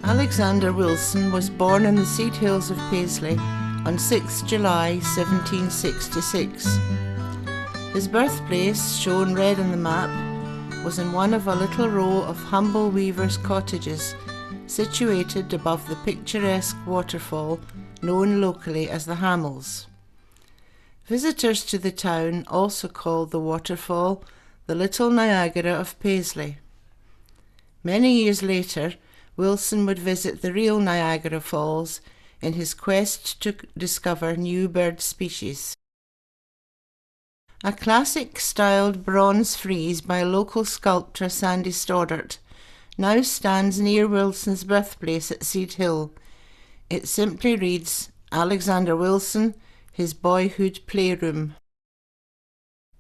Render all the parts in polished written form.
Alexander Wilson was born in the Seed Hills of Paisley on 6 July 1766. His birthplace, shown red on the map, was in one of a little row of humble weavers' cottages situated above the picturesque waterfall known locally as the Hamels. Visitors to the town also called the waterfall the Little Niagara of Paisley. Many years later, Wilson would visit the real Niagara Falls in his quest to discover new bird species. A classic-styled bronze frieze by local sculptor Sandy Stoddart now stands near Wilson's birthplace at Seed Hill. It simply reads, Alexander Wilson, His Boyhood Playroom.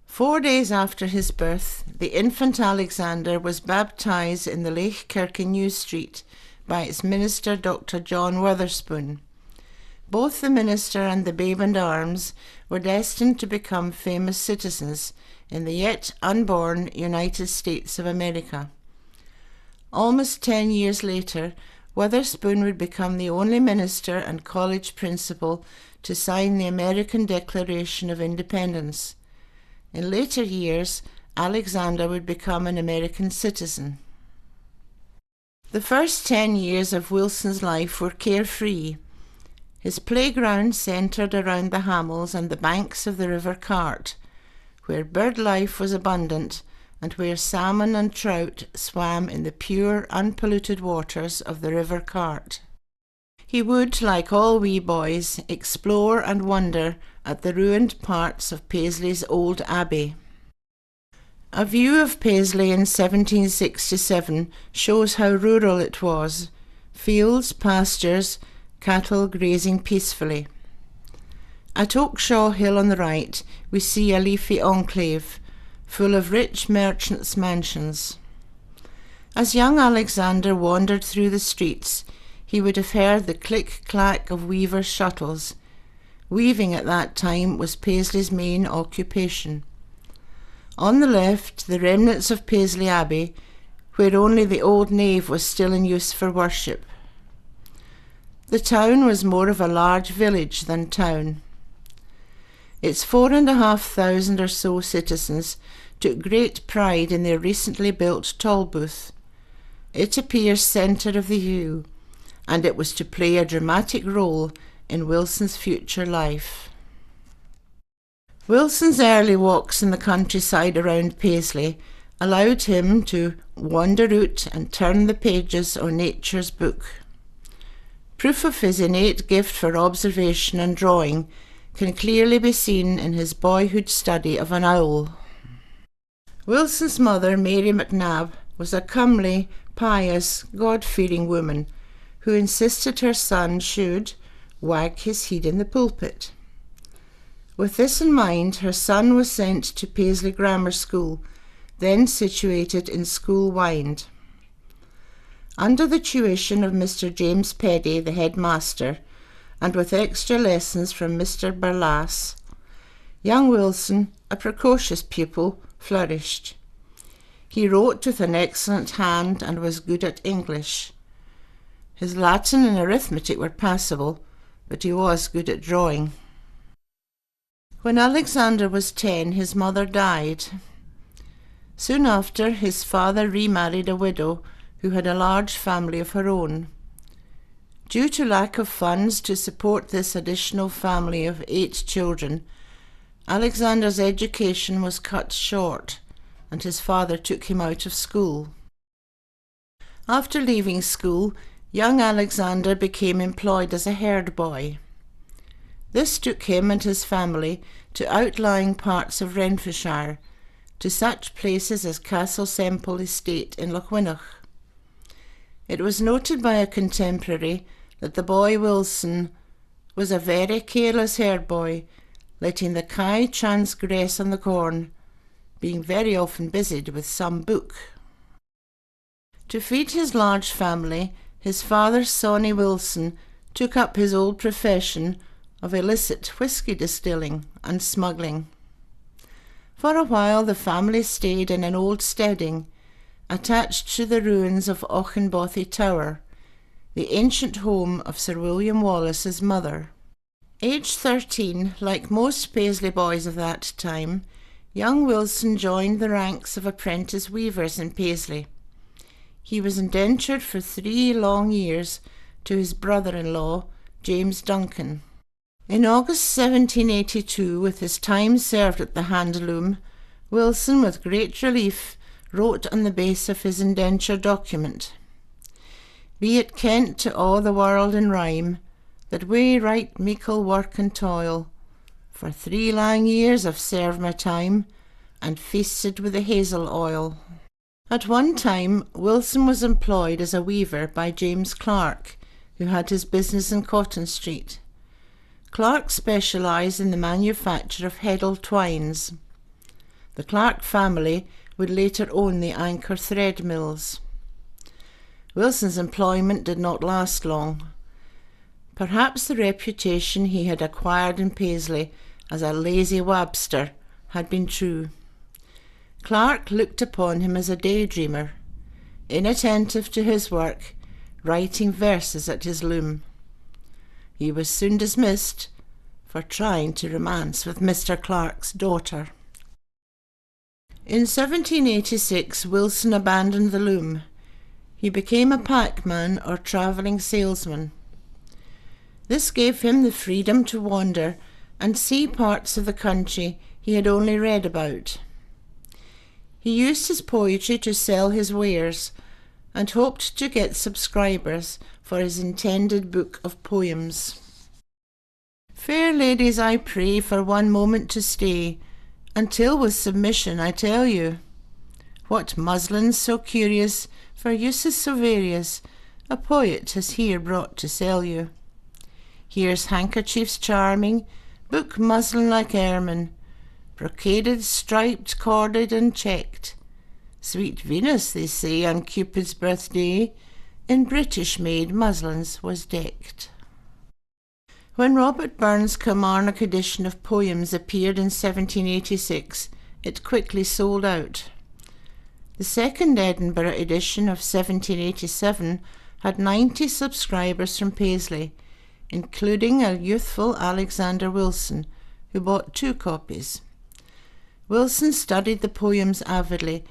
4 days after his birth, the infant Alexander was baptised in the Lake Kirk in New Street by its minister Dr. John Witherspoon. Both the minister and the babe in arms were destined to become famous citizens in the yet unborn United States of America. Almost 10 years later, Witherspoon would become the only minister and college principal to sign the American Declaration of Independence. In later years, Alexander would become an American citizen. The first 10 years of Wilson's life were carefree. His playground centred around the Hamels and the banks of the River Cart, where bird life was abundant and where salmon and trout swam in the pure, unpolluted waters of the River Cart. He would, like all wee boys, explore and wonder at the ruined parts of Paisley's old abbey. A view of Paisley in 1767 shows how rural it was: fields, pastures, cattle grazing peacefully. At Oakshaw Hill on the right, we see a leafy enclave, full of rich merchants' mansions. As young Alexander wandered through the streets, he would have heard the click-clack of weavers' shuttles. Weaving at that time was Paisley's main occupation. On the left, the remnants of Paisley Abbey, where only the old nave was still in use for worship. The town was more of a large village than town. Its 4,500 or so citizens took great pride in their recently built Tolbooth. It appears centre of the view, and it was to play a dramatic role in Wilson's future life. Wilson's early walks in the countryside around Paisley allowed him to wander out and turn the pages of nature's book. Proof of his innate gift for observation and drawing can clearly be seen in his boyhood study of an owl. Wilson's mother, Mary McNabb, was a comely, pious, God-fearing woman who insisted her son should wag his head in the pulpit. With this in mind, her son was sent to Paisley Grammar School, then situated in School Wynd. Under the tuition of Mr. James Peddy, the headmaster, and with extra lessons from Mr. Barlass, young Wilson, a precocious pupil, flourished. He wrote with an excellent hand and was good at English. His Latin and arithmetic were passable, but he was good at drawing. When Alexander was 10, his mother died. Soon after, his father remarried a widow who had a large family of her own. Due to lack of funds to support this additional family of 8 children, Alexander's education was cut short, and his father took him out of school. After leaving school, young Alexander became employed as a herd boy. This took him and his family to outlying parts of Renfrewshire, to such places as Castle Semple Estate in Lochwinnoch. It was noted by a contemporary that the boy Wilson was a very careless herd boy, letting the kye transgress on the corn, being very often busied with some book. To feed his large family, his father, Sawney Wilson, took up his old profession of illicit whisky distilling and smuggling. For a while the family stayed in an old steading attached to the ruins of Auchenbothy Tower, the ancient home of Sir William Wallace's mother. Aged 13, like most Paisley boys of that time, young Wilson joined the ranks of apprentice weavers in Paisley. He was indentured for 3 long years to his brother-in-law, James Duncan. In August 1782, with his time served at the handloom, Wilson, with great relief, wrote on the base of his indenture document, "Be it kent to all the world in rhyme, that we right meikle work and toil. For 3 lang years I've served my time, and feasted with the hazel oil." At one time, Wilson was employed as a weaver by James Clark, who had his business in Cotton Street. Clark specialised in the manufacture of heddle twines. The Clark family would later own the Anchor thread mills. Wilson's employment did not last long. Perhaps the reputation he had acquired in Paisley as a lazy wabster had been true. Clark looked upon him as a daydreamer, inattentive to his work, writing verses at his loom. He was soon dismissed for trying to romance with Mr. Clark's daughter. In 1786, Wilson abandoned the loom. He became a packman or travelling salesman. This gave him the freedom to wander and see parts of the country he had only read about. He used his poetry to sell his wares and hoped to get subscribers for his intended book of poems. "Fair ladies, I pray for one moment to stay, until with submission I tell you, what muslins so curious, for uses so various, a poet has here brought to sell you. Here's handkerchiefs charming, book muslin like ermine, brocaded, striped, corded, and checked. Sweet Venus, they say, on Cupid's birthday, in British-made muslins was decked." When Robert Burns' Kilmarnock edition of poems appeared in 1786, it quickly sold out. The second Edinburgh edition of 1787 had 90 subscribers from Paisley, including a youthful Alexander Wilson, who bought 2 copies. Wilson studied the poems avidly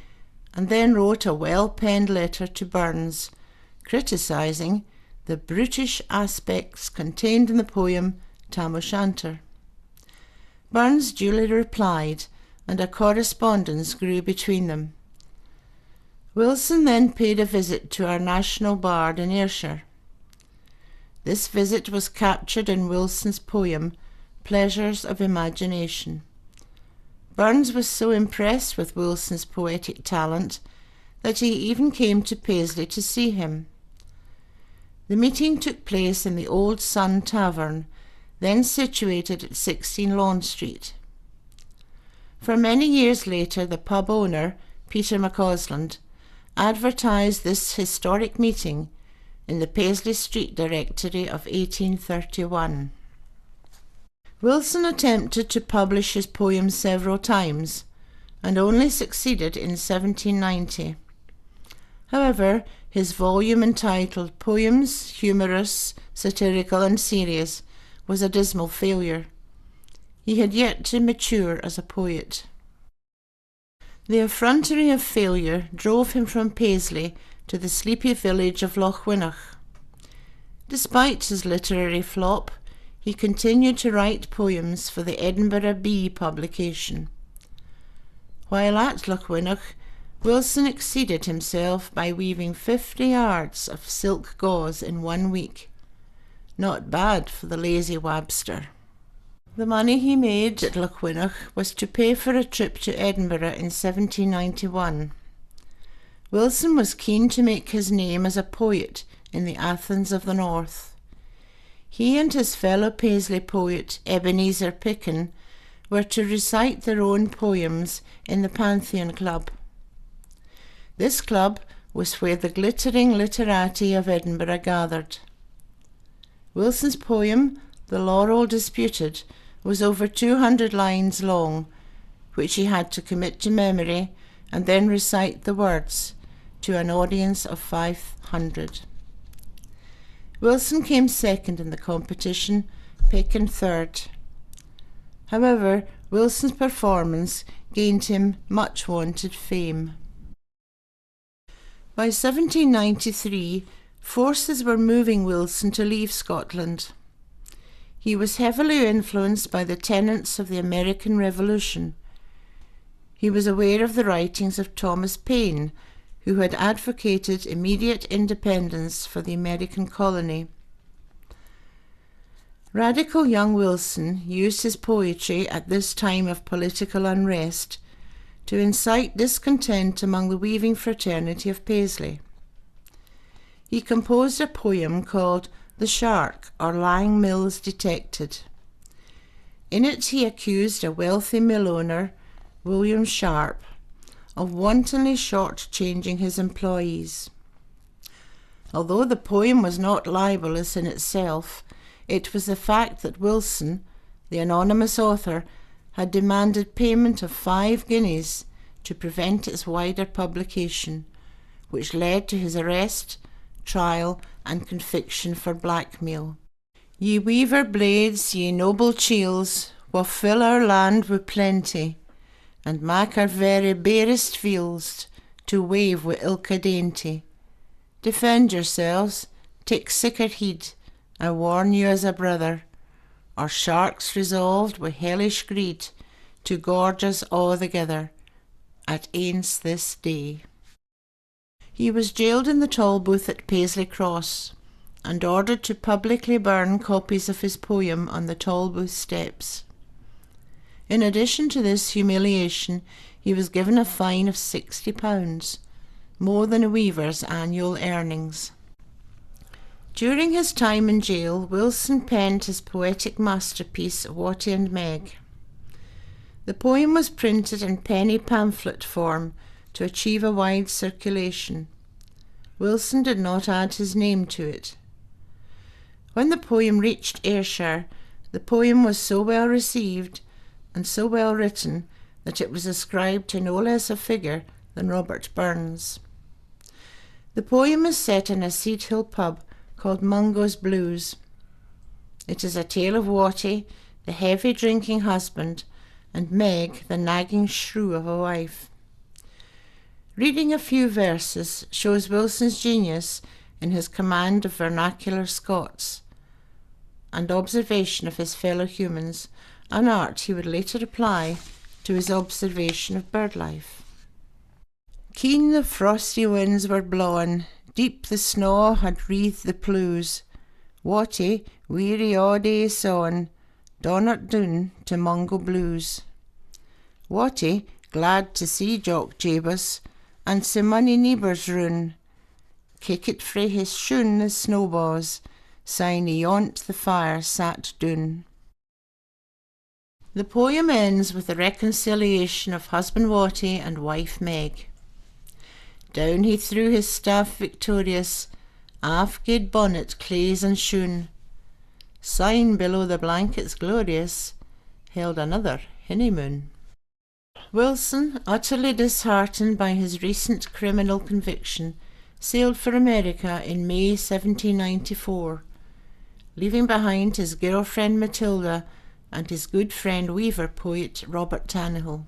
and then wrote a well-penned letter to Burns, criticising the brutish aspects contained in the poem Tam O'Shanter. Burns duly replied, and a correspondence grew between them. Wilson then paid a visit to our national bard in Ayrshire. This visit was captured in Wilson's poem Pleasures of Imagination. Burns was so impressed with Wilson's poetic talent that he even came to Paisley to see him. The meeting took place in the Old Sun Tavern, then situated at 16 Lawn Street. For many years later, the pub owner, Peter McCausland, advertised this historic meeting in the Paisley Street Directory of 1831. Wilson attempted to publish his poems several times, and only succeeded in 1790. However, his volume entitled Poems, Humorous, Satirical and Serious was a dismal failure. He had yet to mature as a poet. The effrontery of failure drove him from Paisley to the sleepy village of Lochwinnoch. Despite his literary flop, he continued to write poems for the Edinburgh Bee publication. While at Lochwinnoch, Wilson exceeded himself by weaving 50 yards of silk gauze in 1 week. Not bad for the lazy wabster. The money he made at Lochwinnoch was to pay for a trip to Edinburgh in 1791. Wilson was keen to make his name as a poet in the Athens of the North. He and his fellow Paisley poet Ebenezer Picken were to recite their own poems in the Pantheon Club. This club was where the glittering literati of Edinburgh gathered. Wilson's poem, The Laurel Disputed, was over 200 lines long, which he had to commit to memory and then recite the words to an audience of 500. Wilson came second in the competition, Picken third. However, Wilson's performance gained him much wanted fame. By 1793, forces were moving Wilson to leave Scotland. He was heavily influenced by the tenets of the American Revolution. He was aware of the writings of Thomas Paine, who had advocated immediate independence for the American colony. Radical young Wilson used his poetry at this time of political unrest to incite discontent among the weaving fraternity of Paisley. He composed a poem called The Shark, or Lying Mills Detected. In it he accused a wealthy mill owner, William Sharp, of wantonly short-changing his employees. Although the poem was not libelous in itself, it was the fact that Wilson, the anonymous author, had demanded payment of 5 guineas to prevent its wider publication, which led to his arrest, trial, and conviction for blackmail. Ye weaver blades, ye noble chiels, wha fill our land wi' plenty, and mak our very barest fields to wave wi' ilka dainty. Defend yourselves, take sicker heed, I warn you as a brother, or sharks resolved wi' hellish greed to gorge us a' thegither at ance this day. He was jailed in the Tolbooth at Paisley Cross and ordered to publicly burn copies of his poem on the Tolbooth steps. In addition to this humiliation, he was given a fine of £60, more than a weaver's annual earnings. During his time in jail, Wilson penned his poetic masterpiece, Watty and Meg. The poem was printed in penny pamphlet form to achieve a wide circulation. Wilson did not add his name to it. When the poem reached Ayrshire, the poem was so well received and so well written that it was ascribed to no less a figure than Robert Burns. The poem is set in a Seed Hill pub called Mungo's Blues. It is a tale of Watty, the heavy drinking husband, and Meg, the nagging shrew of a wife. Reading a few verses shows Wilson's genius in his command of vernacular Scots and observation of his fellow humans, an art he would later apply to his observation of bird life. Keen the frosty winds were blawin', deep the snaw had wreathed the plews. Watty, weary a' day sawin', donnert doon to Mungo Blues. Watty, glad to see Jock Jabus, and sae mony neebours roon, kickit frae his shoon the snowballs, syne he yont the fire sat doon. The poem ends with the reconciliation of husband Watty and wife Meg. Down he threw his staff victorious, aff gaed bonnet, claes and shoon. Syne below the blankets glorious, held another honeymoon. Wilson, utterly disheartened by his recent criminal conviction, sailed for America in May 1794, leaving behind his girlfriend Matilda and his good friend weaver poet Robert Tannahill.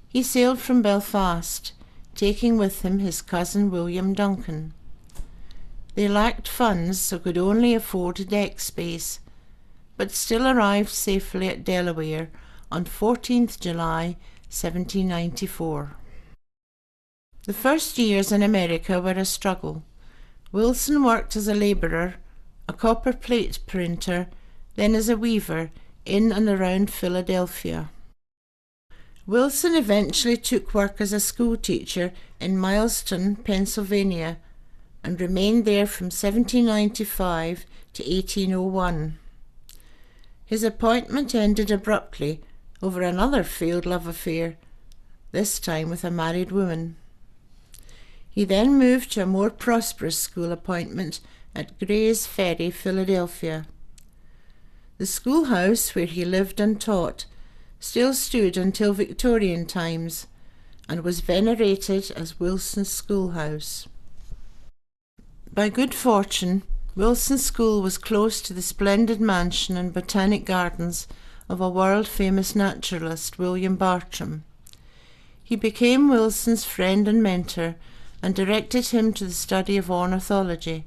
He sailed from Belfast, taking with him his cousin William Duncan. They lacked funds, so could only afford deck space, but still arrived safely at Delaware on 14th July 1794. The first years in America were a struggle. Wilson worked as a labourer, a copper plate printer, then as a weaver in and around Philadelphia. Wilson eventually took work as a schoolteacher in Mileston, Pennsylvania, and remained there from 1795 to 1801. His appointment ended abruptly over another failed love affair, this time with a married woman. He then moved to a more prosperous school appointment at Gray's Ferry, Philadelphia. The schoolhouse where he lived and taught still stood until Victorian times and was venerated as Wilson's schoolhouse. By good fortune, Wilson's school was close to the splendid mansion and botanic gardens of a world-famous naturalist, William Bartram. He became Wilson's friend and mentor and directed him to the study of ornithology,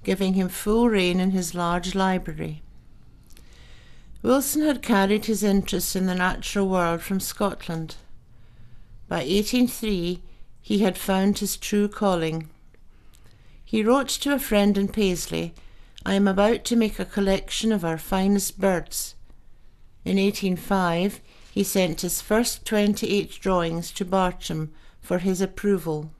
giving him full rein in his large library. Wilson had carried his interest in the natural world from Scotland. By 1803, he had found his true calling. He wrote to a friend in Paisley, "I am about to make a collection of our finest birds." In 1805, he sent his first 28 drawings to Bartram for his approval.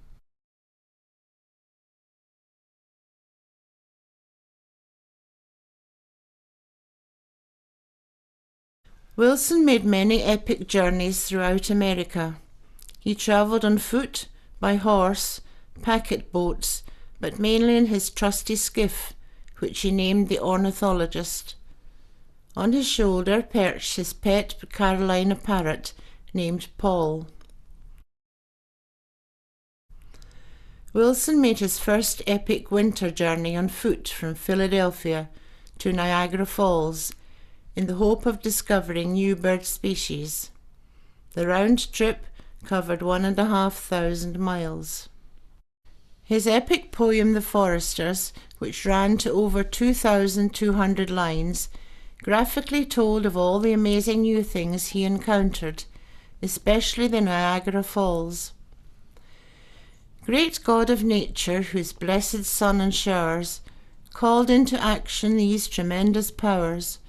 Wilson made many epic journeys throughout America. He travelled on foot, by horse, packet boats, but mainly in his trusty skiff, which he named the Ornithologist. On his shoulder perched his pet Carolina parrot, named Paul. Wilson made his first epic winter journey on foot from Philadelphia to Niagara Falls, in the hope of discovering new bird species. The round trip covered 1,500 miles. His epic poem, The Foresters, which ran to over 2,200 lines, graphically told of all the amazing new things he encountered, especially the Niagara Falls. Great God of nature, whose blessed sun and showers called into action these tremendous powers,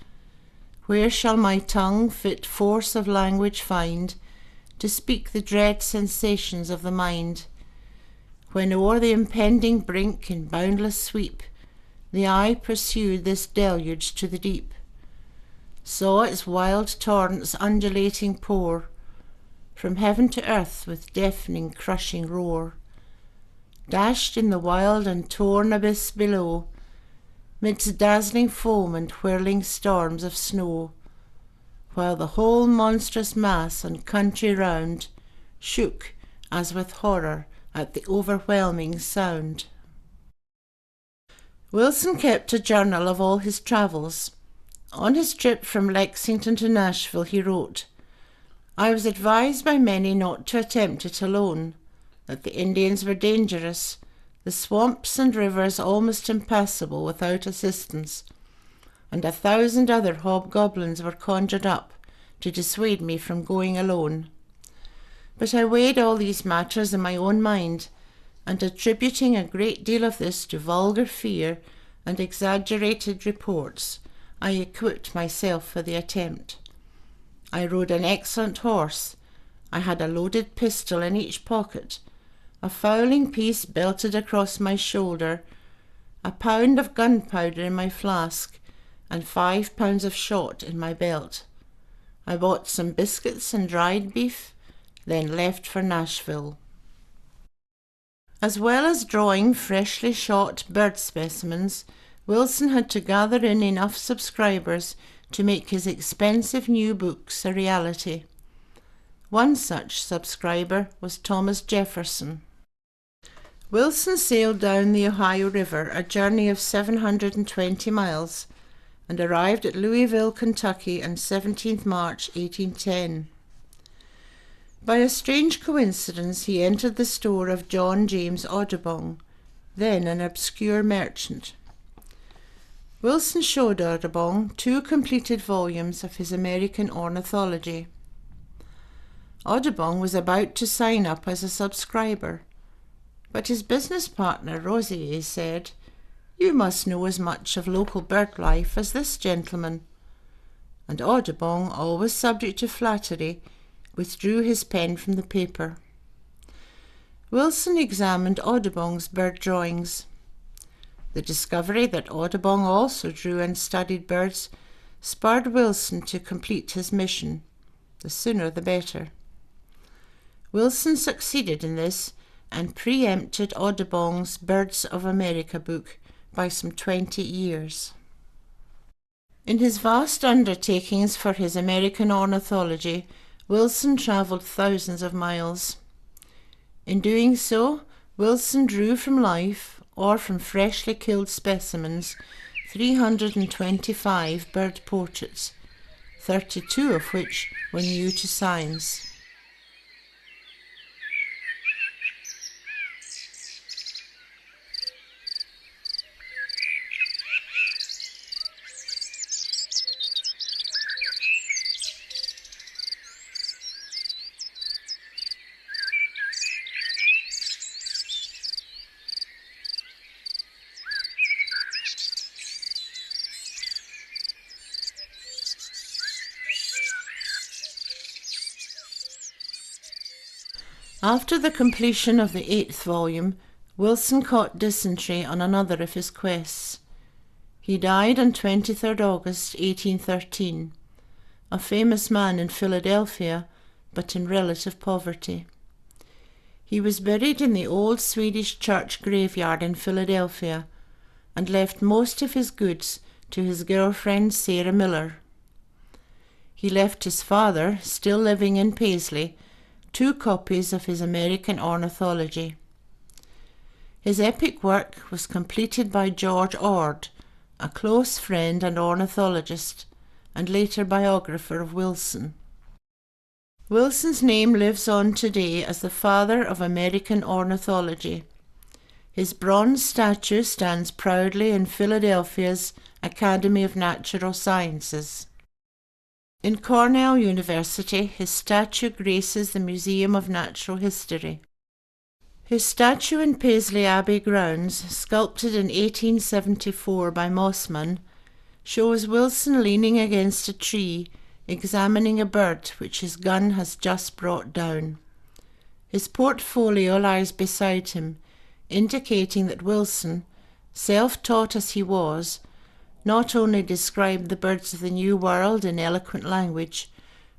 where shall my tongue fit force of language find to speak the dread sensations of the mind, when o'er the impending brink in boundless sweep the eye pursued this deluge to the deep, saw its wild torrents undulating pour from heaven to earth with deafening crushing roar, dashed in the wild and torn abyss below, midst dazzling foam and whirling storms of snow, while the whole monstrous mass and country round shook as with horror at the overwhelming sound. Wilson kept a journal of all his travels. On his trip from Lexington to Nashville he wrote, "I was advised by many not to attempt it alone, that the Indians were dangerous, the swamps and rivers almost impassable without assistance, and 1,000 other hobgoblins were conjured up to dissuade me from going alone. But I weighed all these matters in my own mind, and attributing a great deal of this to vulgar fear and exaggerated reports, I equipped myself for the attempt. I rode an excellent horse. I had a loaded pistol in each pocket, a fowling piece belted across my shoulder, a pound of gunpowder in my flask, and 5 pounds of shot in my belt. I bought some biscuits and dried beef, then left for Nashville." As well as drawing freshly shot bird specimens, Wilson had to gather in enough subscribers to make his expensive new books a reality. One such subscriber was Thomas Jefferson. Wilson sailed down the Ohio River, a journey of 720 miles, and arrived at Louisville, Kentucky on 17th March 1810. By a strange coincidence he entered the store of John James Audubon, then an obscure merchant. Wilson showed Audubon 2 completed volumes of his American Ornithology. Audubon was about to sign up as a subscriber, but his business partner Rosier said, "You must know as much of local bird life as this gentleman," and Audubon, always subject to flattery, withdrew his pen from the paper. Wilson examined Audubon's bird drawings. The discovery that Audubon also drew and studied birds spurred Wilson to complete his mission. The sooner the better. Wilson succeeded in this and preempted Audubon's Birds of America book by some 20 years. In his vast undertakings for his American Ornithology, Wilson travelled thousands of miles. In doing so, Wilson drew from life, or from freshly killed specimens, 325 bird portraits, 32 of which were new to science. After the completion of the 8th volume, Wilson caught dysentery on another of his quests. He died on 23rd August 1813, a famous man in Philadelphia, but in relative poverty. He was buried in the old Swedish church graveyard in Philadelphia and left most of his goods to his girlfriend Sarah Miller. He left his father, still living in Paisley, 2 copies of his American Ornithology. His epic work was completed by George Ord, a close friend and ornithologist, and later biographer of Wilson. Wilson's name lives on today as the father of American ornithology. His bronze statue stands proudly in Philadelphia's Academy of Natural Sciences. In Cornell University, his statue graces the Museum of Natural History. His statue in Paisley Abbey grounds, sculpted in 1874 by Mossman, shows Wilson leaning against a tree, examining a bird which his gun has just brought down. His portfolio lies beside him, indicating that Wilson, self-taught as he was, not only described the birds of the New World in eloquent language,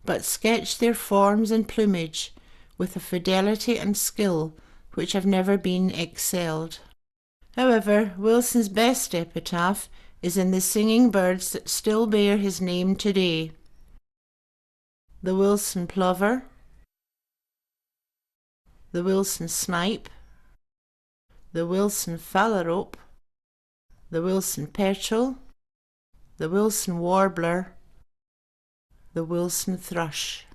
but sketched their forms and plumage with a fidelity and skill which have never been excelled. However, Wilson's best epitaph is in the singing birds that still bear his name today: the Wilson plover, the Wilson snipe, the Wilson phalarope, the Wilson petrel, the Wilson warbler, the Wilson thrush.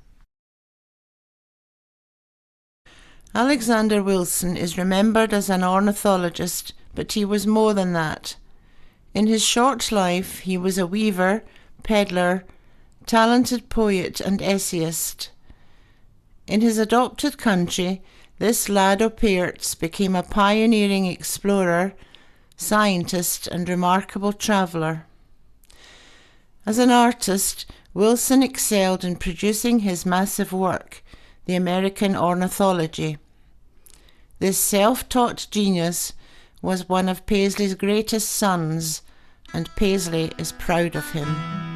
Alexander Wilson is remembered as an ornithologist, but he was more than that. In his short life, he was a weaver, peddler, talented poet and essayist. In his adopted country, this lad of parts became a pioneering explorer, scientist, and remarkable traveller. As an artist, Wilson excelled in producing his massive work, the American Ornithology. This self-taught genius was one of Paisley's greatest sons, and Paisley is proud of him.